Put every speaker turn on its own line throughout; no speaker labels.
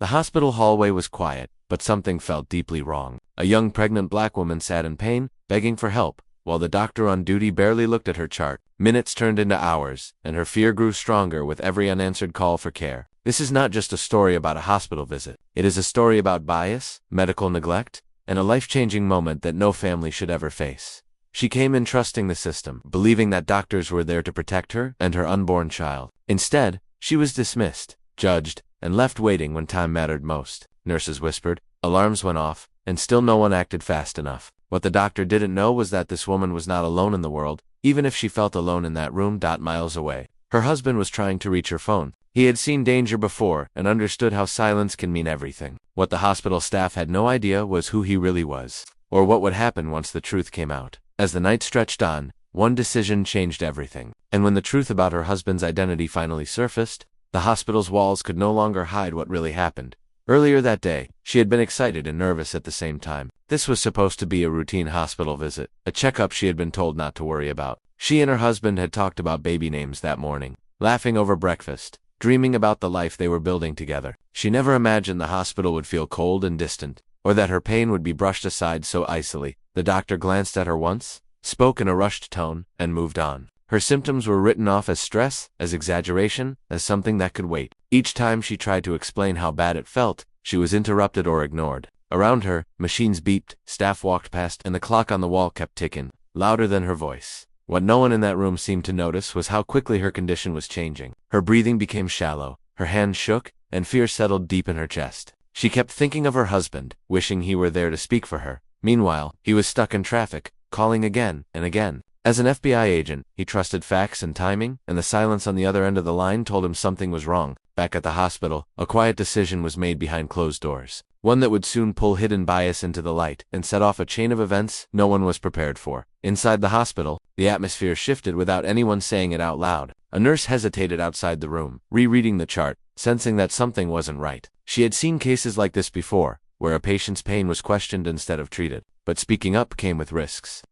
The hospital hallway was quiet, but something felt deeply wrong. A young pregnant black woman sat in pain, begging for help, while the doctor on duty barely looked at her chart. Minutes turned into hours, and her fear grew stronger with every unanswered call for care. This is not just a story about a hospital visit. It is a story about bias, medical neglect, and a life-changing moment that no family should ever face. She came in trusting the system, believing that doctors were there to protect her and her unborn child. Instead, she was dismissed, judged, and left waiting when time mattered most. Nurses whispered, alarms went off, and still no one acted fast enough. What the doctor didn't know was that this woman was not alone in the world, even if she felt alone in that room miles away. Her husband was trying to reach her phone. He had seen danger before and understood how silence can mean everything. What the hospital staff had no idea was who he really was, or what would happen once the truth came out. As the night stretched on, one decision changed everything. And when the truth about her husband's identity finally surfaced, the hospital's walls could no longer hide what really happened. Earlier that day, she had been excited and nervous at the same time. This was supposed to be a routine hospital visit, a checkup she had been told not to worry about. She and her husband had talked about baby names that morning, laughing over breakfast, dreaming about the life they were building together. She never imagined the hospital would feel cold and distant, or that her pain would be brushed aside so icily. The doctor glanced at her once, spoke in a rushed tone, and moved on. Her symptoms were written off as stress, as exaggeration, as something that could wait. Each time she tried to explain how bad it felt, she was interrupted or ignored. Around her, machines beeped, staff walked past, and the clock on the wall kept ticking, louder than her voice. What no one in that room seemed to notice was how quickly her condition was changing. Her breathing became shallow, her hands shook, and fear settled deep in her chest. She kept thinking of her husband, wishing he were there to speak for her. Meanwhile, he was stuck in traffic, calling again and again. As an FBI agent, he trusted facts and timing, and the silence on the other end of the line told him something was wrong. Back at the hospital, a quiet decision was made behind closed doors, one that would soon pull hidden bias into the light and set off a chain of events no one was prepared for. Inside the hospital, the atmosphere shifted without anyone saying it out loud. A nurse hesitated outside the room, rereading the chart, sensing that something wasn't right. She had seen cases like this before, where a patient's pain was questioned instead of treated, but speaking up came with risks.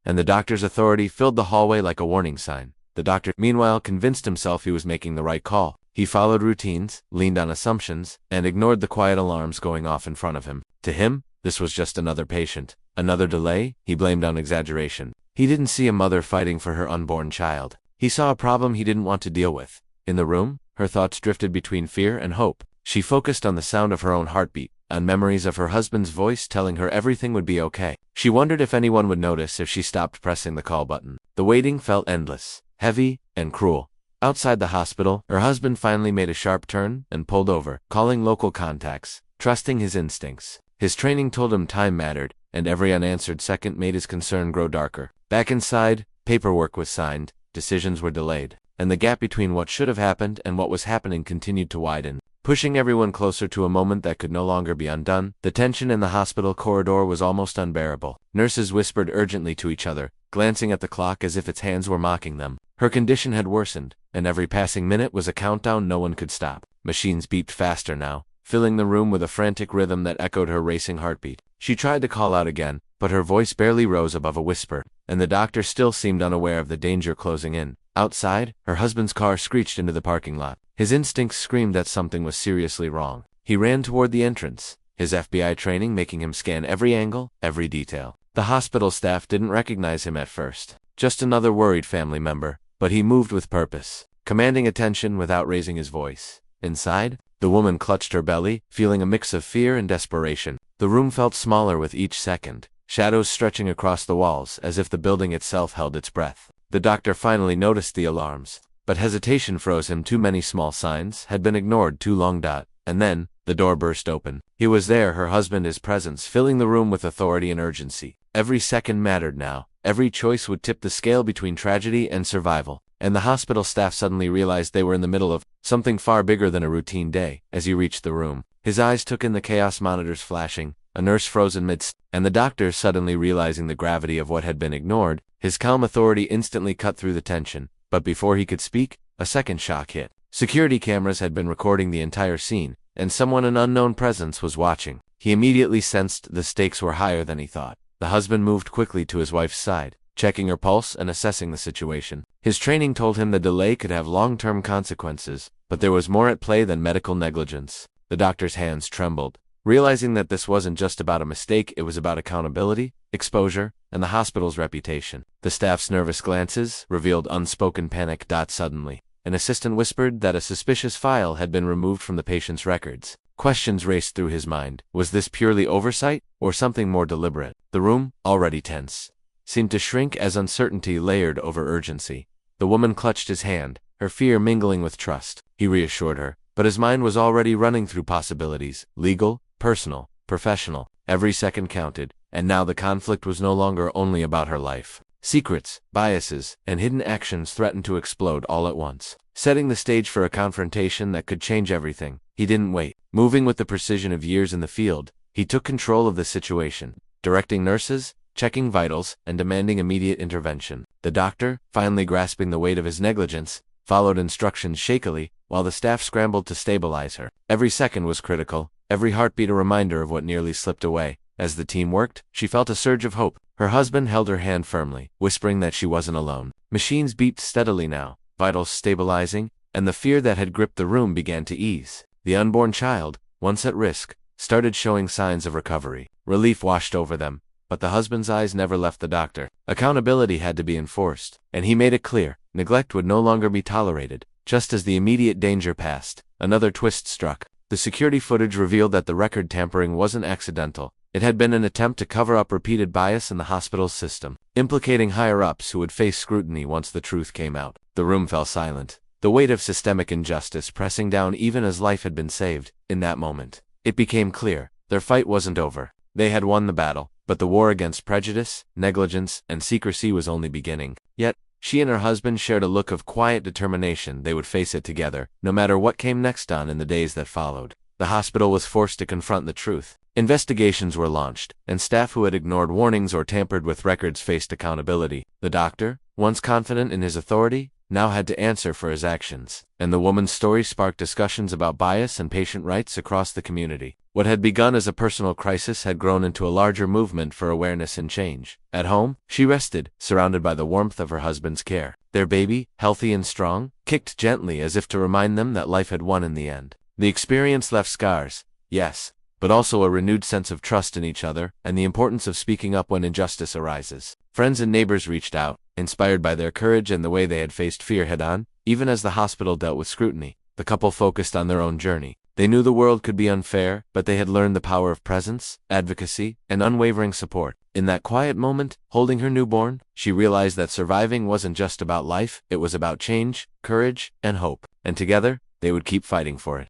And the doctor's authority filled the hallway like a warning sign. The doctor, meanwhile, convinced himself he was making the right call. He followed routines, leaned on assumptions, and ignored the quiet alarms going off in front of him. To him, this was just another patient. Another delay, he blamed on exaggeration. He didn't see a mother fighting for her unborn child. He saw a problem he didn't want to deal with. In the room, her thoughts drifted between fear and hope. She focused on the sound of her own heartbeat, on memories of her husband's voice telling her everything would be okay. She wondered if anyone would notice if she stopped pressing the call button. The waiting felt endless, heavy, and cruel. Outside the hospital, her husband finally made a sharp turn and pulled over, calling local contacts, trusting his instincts. His training told him time mattered, and every unanswered second made his concern grow darker. Back inside, paperwork was signed, decisions were delayed, and the gap between what should have happened and what was happening continued to widen, pushing everyone closer to a moment that could no longer be undone. The tension in the hospital corridor was almost unbearable. Nurses whispered urgently to each other, glancing at the clock as if its hands were mocking them. Her condition had worsened, and every passing minute was a countdown no one could stop. Machines beeped faster now, filling the room with a frantic rhythm that echoed her racing heartbeat. She tried to call out again, but her voice barely rose above a whisper, and the doctor still seemed unaware of the danger closing in. Outside, her husband's car screeched into the parking lot. His instincts screamed that something was seriously wrong. He ran toward the entrance, his FBI training making him scan every angle, every detail. The hospital staff didn't recognize him at first. Just another worried family member, but he moved with purpose, commanding attention without raising his voice. Inside, the woman clutched her belly, feeling a mix of fear and desperation. The room felt smaller with each second, shadows stretching across the walls as if the building itself held its breath. The doctor finally noticed the alarms, but hesitation froze him. Too many small signs had been ignored too long. And then, the door burst open. He was there, her husband, his presence filling the room with authority and urgency. Every second mattered now. Every choice would tip the scale between tragedy and survival. And the hospital staff suddenly realized they were in the middle of something far bigger than a routine day. As he reached the room, his eyes took in the chaos, monitors flashing, a nurse frozen midst, and the doctor suddenly realizing the gravity of what had been ignored. His calm authority instantly cut through the tension, but before he could speak, a second shock hit. Security cameras had been recording the entire scene, and someone, an unknown presence, was watching. He immediately sensed the stakes were higher than he thought. The husband moved quickly to his wife's side, checking her pulse and assessing the situation. His training told him the delay could have long-term consequences, but there was more at play than medical negligence. The doctor's hands trembled, realizing that this wasn't just about a mistake, it was about accountability, exposure, and the hospital's reputation. The staff's nervous glances revealed unspoken panic. Suddenly, an assistant whispered that a suspicious file had been removed from the patient's records. Questions raced through his mind. Was this purely oversight, or something more deliberate? The room, already tense, seemed to shrink as uncertainty layered over urgency. The woman clutched his hand, her fear mingling with trust. He reassured her, but his mind was already running through possibilities: legal, personal, professional. Every second counted, and now the conflict was no longer only about her life. Secrets, biases, and hidden actions threatened to explode all at once, setting the stage for a confrontation that could change everything. He didn't wait. Moving with the precision of years in the field, he took control of the situation, directing nurses, checking vitals, and demanding immediate intervention. The doctor, finally grasping the weight of his negligence, followed instructions shakily, while the staff scrambled to stabilize her. Every second was critical, every heartbeat a reminder of what nearly slipped away. As the team worked, she felt a surge of hope. Her husband held her hand firmly, whispering that she wasn't alone. Machines beeped steadily now, vitals stabilizing, and the fear that had gripped the room began to ease. The unborn child, once at risk, started showing signs of recovery. Relief washed over them, but the husband's eyes never left the doctor. Accountability had to be enforced, and he made it clear: neglect would no longer be tolerated. Just as the immediate danger passed, another twist struck. The security footage revealed that the record tampering wasn't accidental. It had been an attempt to cover up repeated bias in the hospital's system, implicating higher-ups who would face scrutiny once the truth came out. The room fell silent, the weight of systemic injustice pressing down even as life had been saved. In that moment, it became clear: their fight wasn't over. They had won the battle, but the war against prejudice, negligence, and secrecy was only beginning. Yet, she and her husband shared a look of quiet determination. They would face it together, no matter what came next. In the days that followed, the hospital was forced to confront the truth. Investigations were launched, and staff who had ignored warnings or tampered with records faced accountability. The doctor, once confident in his authority, now had to answer for his actions. And the woman's story sparked discussions about bias and patient rights across the community. What had begun as a personal crisis had grown into a larger movement for awareness and change. At home, she rested, surrounded by the warmth of her husband's care. Their baby, healthy and strong, kicked gently as if to remind them that life had won in the end. The experience left scars, yes, but also a renewed sense of trust in each other and the importance of speaking up when injustice arises. Friends and neighbors reached out, inspired by their courage and the way they had faced fear head-on. Even as the hospital dealt with scrutiny, the couple focused on their own journey. They knew the world could be unfair, but they had learned the power of presence, advocacy, and unwavering support. In that quiet moment, holding her newborn, she realized that surviving wasn't just about life, it was about change, courage, and hope. And together, they would keep fighting for it.